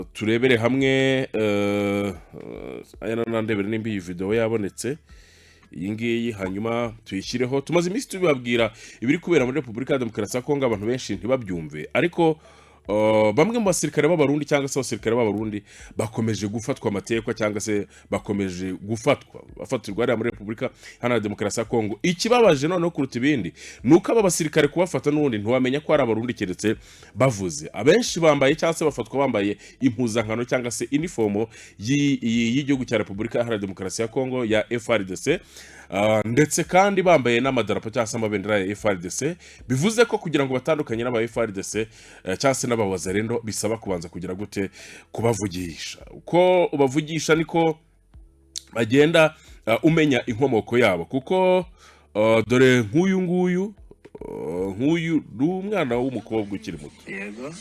turebere hamwe aya nandebere nimba iyi video yabonetse iyi ngiyi hanyuma tuyishyireho. Tumaze iminsi tubibabwira ibiri kubera muri Repubulika ya Demokarasi ya Kongo, abantu benshi ntibabyumve, ariko bamwe mu basirikare b'abarundi cyangwa se abasirikare b'abarundi bakomeje gufatwa amatekwa cyangwa se bakomeje bafatirwa hariya muri Repubulika Iharanira Demokarasi ya Kongo. Ikibabaje noneho kuruta ibindi nuko aba basirikare kubafata n'ubundi ntiwamenya ko ari abarundi keretse bavuze. Abenshi bambaye cyangwa se bafatwa bambaye impuzankano cyangwa se uniformo y'igihugu cya Repubulika Iharanira Demokarasi ya Kongo ya FARDC, ndetse kandi bambaye n'amadarapo cyangwa se amabendera ya FARDC. Bivuze ko kugira ngo batandukanye n'aba FARDC cyangwa se n'abawazarendo bisaba kubanza kugira gute kubavugisha. Uko ubavugisha niko bagenda umenya inkomoko yabo, kuko dore nk'uyu nguyu umwana w'umukobwa ukiri muto. Yego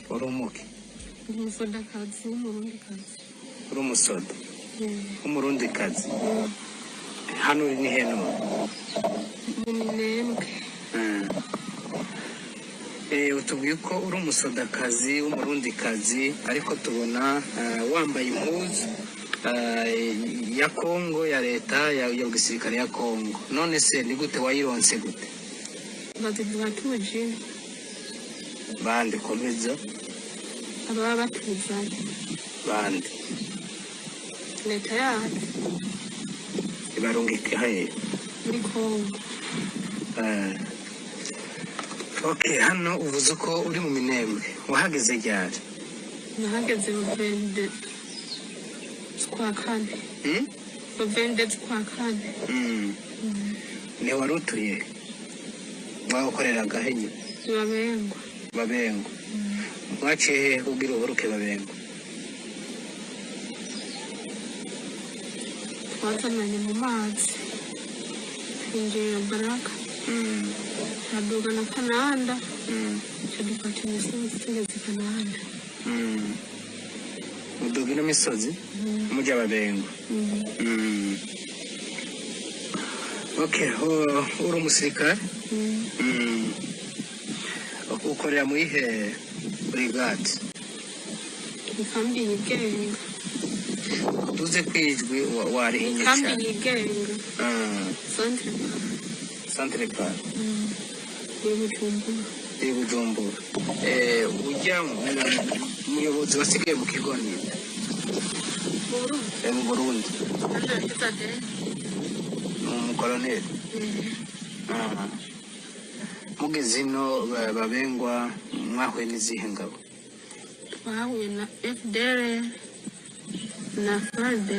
urumuke umusodakazi w'umurundikazi. uri umusoda w'umurundikazi. Hano uri ni heno Muminembwe. utubwiye ko uri umusodakazi w'umurundikazi, ariko tubona wambaye impuzu ya Kongo, ya leta ya gisirikare ya Kongo. None se ni gute wayironse gute? Bazivuga tuje Bande komeza ababa batuzanye bande leta yacu ibarungike haye muri Kongo. Okay, hano uvuze ko uri mu Minembwe. Wahageze ryari? Nahageze mu vende kwa kane. Mu vende kwa kane. Ni wari utuye? Wakoreraga he nyine? Babengwa. Mwaciye ubwira uburuke Babengwa? Twazananye mu mazi twinjira baraka. Haduga na Kananda. Dufata imisozi tugeze Kananda. Muduga ino misozi mujya Babengwa. Okay, uri umusirikare? Ukorera muri he brigade? Ikambi yigenga. Tuze kwijwi wari Ikambi inyesha. yigenga. Centre Park. Bujumbura. Ujya umuyobozi wasigaye mu kigo ni mu Burundi. Umukoloneli. Mugeze ino Babengwa mwahuye n'izihe ngabo? Twahuye na Dore na FDNB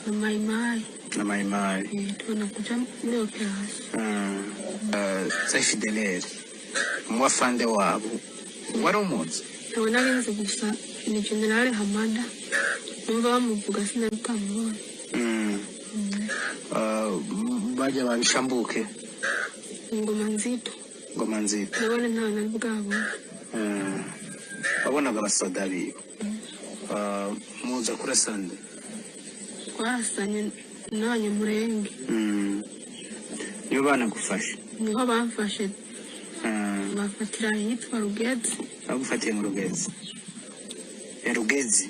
na Maimai. Tunakuja muri operasi. Fdnb umwafande wabo wari umuzi? Ntabona nzi gusa ni General Hamada. Numva bamuvuga sinabikamubona. Bajya babishambuke Ngoma nzito. Nabone nta na bwabo. Wabonaga abasoda biwe. Muza kurasana. Twarasanye n'abanyamurenge. Niyo banagufashe? Niho bamfashe. Bafatira ahitwa Rugezi. Bagufatiye mu Rugezi? Rugezi?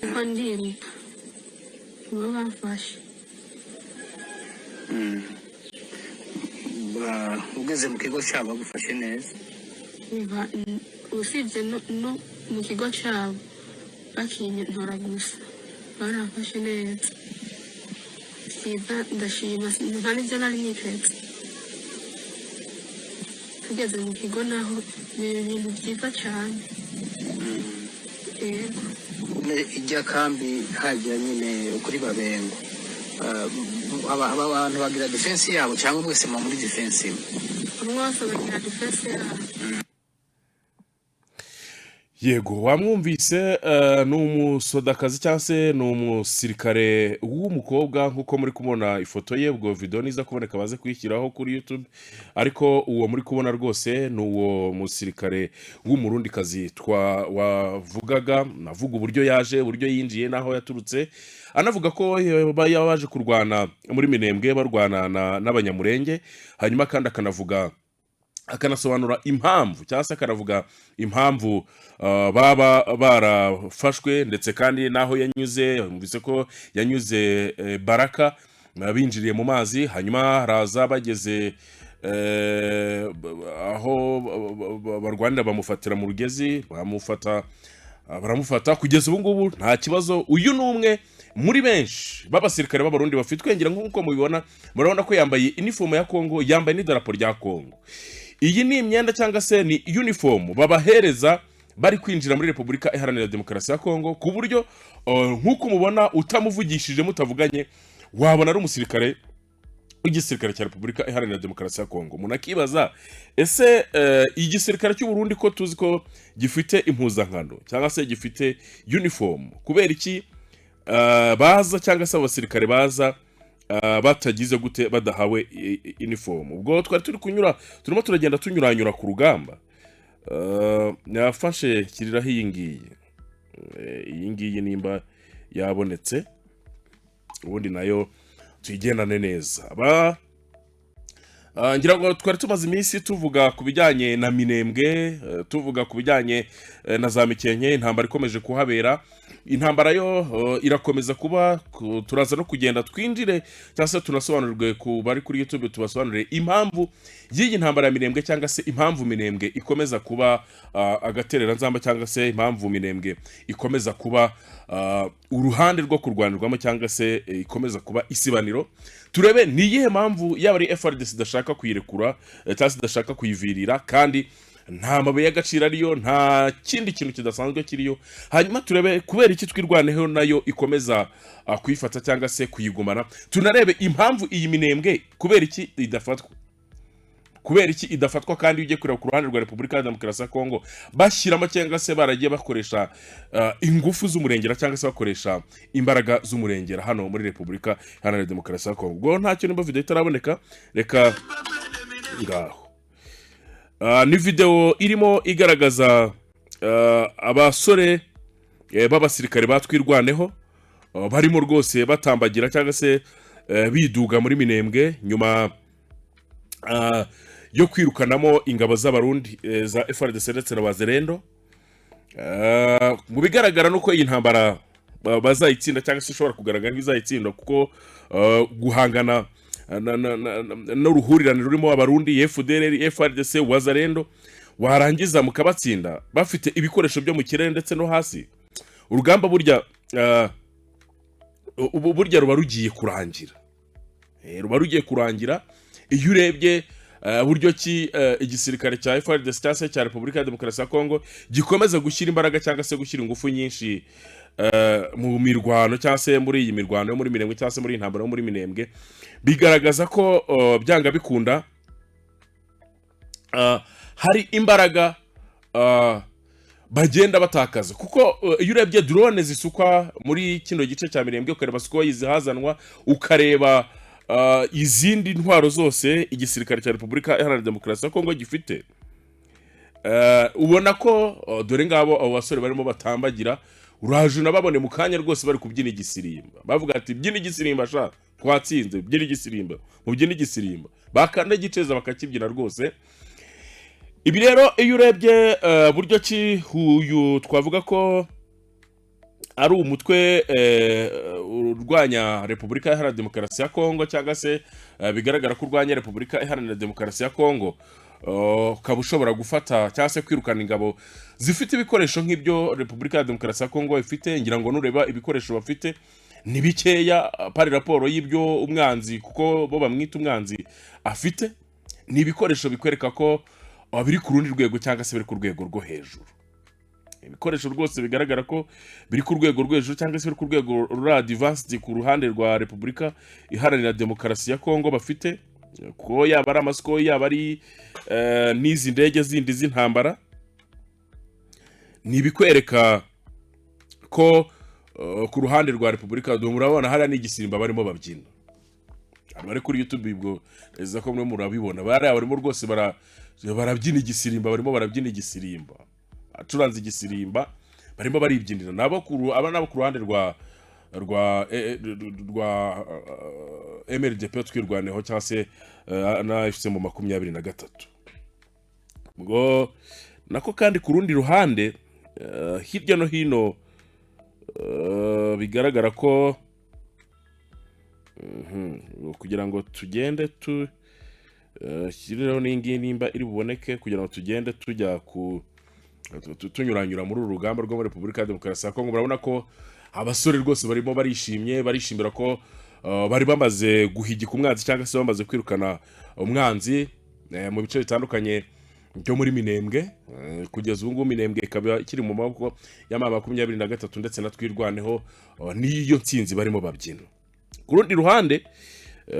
Niho ndiruka. Niho bamfashe. Ugeze mu kigo cyabo bagufashe neza? Usibye no mu kigo cyabo bakintora gusa baramfashe neza. Ndashima nta n'ibyo nari niteze. Tugeze mu kigo naho ni ibintu byiza cyane. Ijya kambi hajya nyine kuri Babengwa. Abantu bagira defense yabo cyangwa mwese muri defense imwe? Mwese bagira defense yabo. Yego, wamwumvise ni umusodakazi cyangwa se ni umusirikare w'umukobwa nk'uko muri kubona ifoto ye. Ubwo video niza kuboneka baze kuyishyiraho kuri YouTube, ariko uwo muri kubona rwose ni uwo musirikare w'umurundikazi wavugaga. Navuga uburyo yaje, uburyo yinjiye naho yaturutse, anavuga ko yabaje kurwana muri Minembwe barwana n'abanyamurenge, hanyuma kandi akanavuga akanasobanura impamvu cyangwa se akanavuga impamvu baba barafashwe, ndetse kandi n'aho yanyuze. Mvise ko yanyuze Baraka, binjiriye mu mazi, hanyuma haraza bageze aho barwanira bamufatira mu rugezi, baramufata kugeza ubu ngubu nta kibazo. Uyu ni umwe muri benshi b'abasirikare b'abarundi bafitwe, ngira nk'uko mubibona, murabona ko yambaye uniform ya Kongo, yambaye n'idarapo rya Kongo. Iyi ni imyenda cyangwa se ni uniform babahereza bari kwinjira muri Repubulika Iharanira Demokarasi ya Kongo, ku buryo nk'uko mubona utamuvugishije mutavuganye wabona ari umusirikare w'igisirikare cya Repubulika Iharanira Demokarasi ya Kongo. Umuntu akibaza, ese igisirikare cy'u Burundi ko tuzi ko gifite impuzankano cyangwa se gifite uniform, kubera iki baza cyangwa se abasirikare baza batagize gute badahawe uniform? Ubwo twari turimo turagenda tunyuranyura ku rugamba. Yafashe kiriraho iyi ngiyi nimba yabonetse, ubundi nayo tuyigendane neza. Ngira ngo twari tumaze iminsi tuvuga ku bijyanye na Minembwe, tuvuga ku bijyanye na za Mikenke, intambara ikomeje kuhabera. Intambara yo irakomeza kuba, turaza no kugenda twinjire cyangwa se tunasobanurirwe ku bari kuri YouTube, tubasobanurire impamvu y'iyi ntambara ya Minembwe, cyangwa se impamvu Minembwe ikomeza kuba agaterera nzamba, cyangwa se impamvu Minembwe ikomeza kuba uruhande rwo kurwanirwamo, cyangwa se ikomeza kuba isibaniro. Turebe ni iyihe mpamvu yaba ari FRDC idashaka kuyirekura cyangwa se idashaka kuyivirira, kandi nta mabuye y'agaciro ariyo, nta kindi kintu kidasanzwe kiriyo. Hanyuma turebe kubera iki twirwaneho nayo ikomeza kuyifata cyangwa se kuyigumana. Tunarebe impamvu iyi Minembwe kubera iki idafatwa, kandi ujye kureba ku ruhande rwa Repubulika ya Demokarasi ya Kongo bashyiramo cyangwa se baragiye bakoresha ingufu z'umurengera, cyangwa se bakoresha imbaraga z'umurengera hano muri Repubulika Iharanira Demokarasi ya Kongo. Ubwo ntacyo nimba video itaraboneka, reka ngaho. Ni video irimo igaragaza abasore b'abasirikare batwirwaneho, barimo rwose batambagira cyangwa se biduga muri Minembwe nyuma yo kwirukanamo ingabo z'abarundi za FRDC ndetse na Bazerendo. Mu bigaragara nuko iyi ntambara bazayitsinda, cyangwa se ishobora kugaragara nk'izayitsinda, kuko guhangana n'uruhurirane rurimo abarundi, Fdnb, FRDC, Bazerendo, warangiza mukabatsinda bafite ibikoresho byo mu kirere ndetse no hasi, urugamba burya ruba rugiye kurangira. Iyo urebye buryo ki igisirikare cya FRDC cyangwa se cya Repubulika ya Demokarasi ya Kongo gikomeza gushyira imbaraga cyangwa se gushyira ingufu nyinshi mu mirwano, cyangwa se muri iyi mirwano yo muri Minembwe, cyangwa se muri intambara yo muri Minembwe, bigaragaza ko byanga bikunda hari imbaraga bagenda batakaza. Kuko iyo urebye drone zisukwa muri kino gice cya Minembwe, ukareba siko yizihazanwa, ukareba izindi ntwaro zose igisirikare cya Repubulika Iharanira Demokarasi ya Kongo gifite, ubona ko dore ngabo abo basore barimo batambagira, uraje nababone mu kanya rwose bari kubyina igisirimba, bavuga ati byina igisirimba sha twatsinze, byina igisirimba, mu byina igisirimba, bakanda giceza bakakibyina rwose. Ibi rero iyo urebye buryo ki uyu twavuga ko ari umutwe urwanya Repubulika Iharanira Demokarasi ya Kongo, cyangwa se bigaragara ko urwanya Repubulika Iharanira Demokarasi ya Kongo, ukaba ushobora gufata cyangwa se kwirukana ingabo zifite ibikoresho nk'ibyo Repubulika ya Demokarasi ya Kongo ifite. Ngira ngo nureba ibikoresho bafite ni bikeya pari raporo y'ibyo umwanzi, kuko bo bamwita umwanzi, afite. Ni ibikoresho bikwereka ko biri ku rundi rwego, cyangwa se biri ku rwego rwo hejuru. Ibikoresho rwose bigaragara ko biri ku rwego rwo hejuru, cyangwa se biri ku rwego rwa advanced ku ruhande rwa Repubulika Iharanira Demokarasi ya Kongo bafite, ko yaba ari amasiko, yaba ari n'izi ndege zindi z'intambara. Ni ibikwereka ko ku ruhande rwa Repubulika, murabona hari n'igisimba barimo babyina, bari kuri YouTube, ibwo eza ko mwe murabibona, barimo rwose barabyina igisirimba, barimo barabyina igisirimba, acuranze igisirimba, barimo baribyinira nabo ku ruhande rwa MLDP twirwaneho, cyangwa se na FC mu 23. ngo nako kandi ku rundi ruhande hirya no hino bigaragara ko kugira ngo tugende shyireho n'ingi nimba iri buboneke kugira ngo tugende tujya tunyuranyura muri uru rugamba rwo muri Repubulika ya Demokarasi ya Kongo. Murabona ko abasore rwose barimo barishimira ko bari bamaze guhigika umwanzi cyangwa se bamaze kwirukana umwanzi mu bice bitandukanye byo muri Minembwe. Kugeza ubu ngubu Minembwe ikaba ikiri mu maboko ya 23 ndetse na twirwaneho niyo ntsinzi barimo babyina. Ku rundi ruhande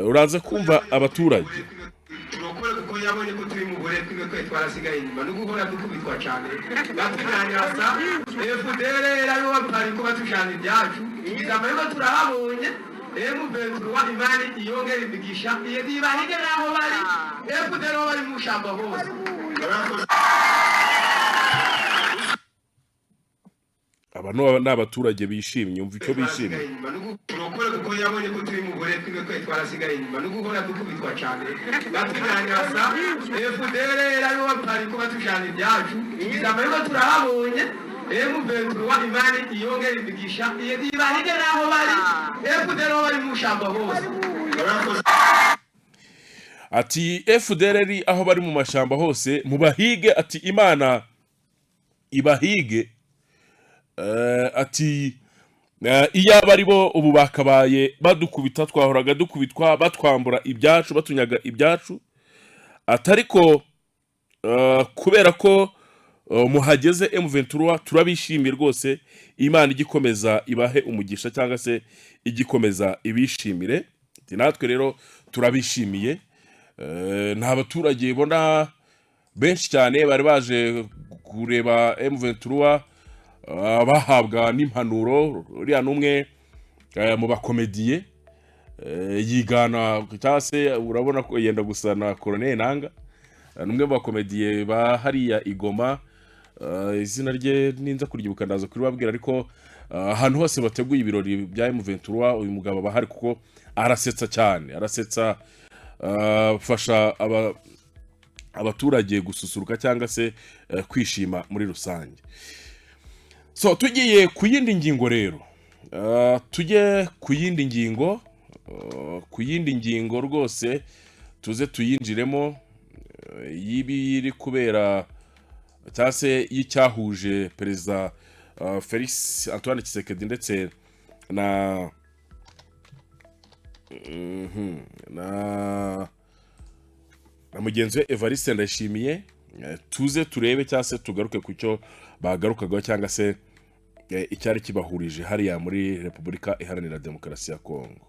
uraza kumva abaturage turokore kuko yabonye ko turi mu gore twimwe kwe twarasigaye inyuma no guhora dukubitwa cyane batwanyasa FDR rero bapari ko batujana ibyacu igizama yuko turahabonye Mpiri wa imani iyongera imigisha iyo dibahige naho bari FDR bari mu shamba hose abantu n'abaturage bishimye umva icyo bishimye turokore kuko yabonye ko turi mu gore twimwe kwe twarasigaye inyuma no guhora dukubitwa cyane batwanyasa FDR rero bapari ko batujana ibyacu igizama yuko turahabonye Mpiri wa imani iyongera imigisha iyo dibahige naho bari FDR bari mu shamba hose ati FDR aho bari mu mashamba hose mubahige ati Imana ibahige. Ati iyo bari bo ubu bakabaye badukubita twahoraga dukubitwa batwambura ibyacu batunyaga ibyacu atariko kubera ko muhageze M23 turabishimiye rwose Imana igikomeza ibahe umugisha cyangwa se igikomeza ibishimire. Natwe rero turabishimiye. Nta baturage bona benshi cyane bari baje kureba M23 bahabwa n'impanuro. Uriya numwe mu bakomediye yigana cyangwa se urabona ko yenda gusa na Colonel Nanga, numwe mu bakomediye ba hariya Igoma. Izina rye ninza kuryibuka ndaza kuribabwira, ariko ahantu hose bateguye ibirori bya M23 uyu mugabo bahari kuko arasetsa cyane, arasetsa fasha abaturage gususuruka cyangwa se kwishima muri rusange. So tugiye ku yindi ngingo rero, tujye ku yindi ngingo rwose tuze tuyinjiremo y'ibiri kubera cyangwa se y'icyahuje Perezida Felix Antoine Tshisekedi ndetse na mugenzi we Evariste Ndayishimiye. Tuze turebe cyangwa se tugaruke ku cyo bagarukagaho cyangwa se icyari kibahurije hariya muri Repubulika Iharanira Demokarasi ya Kongo.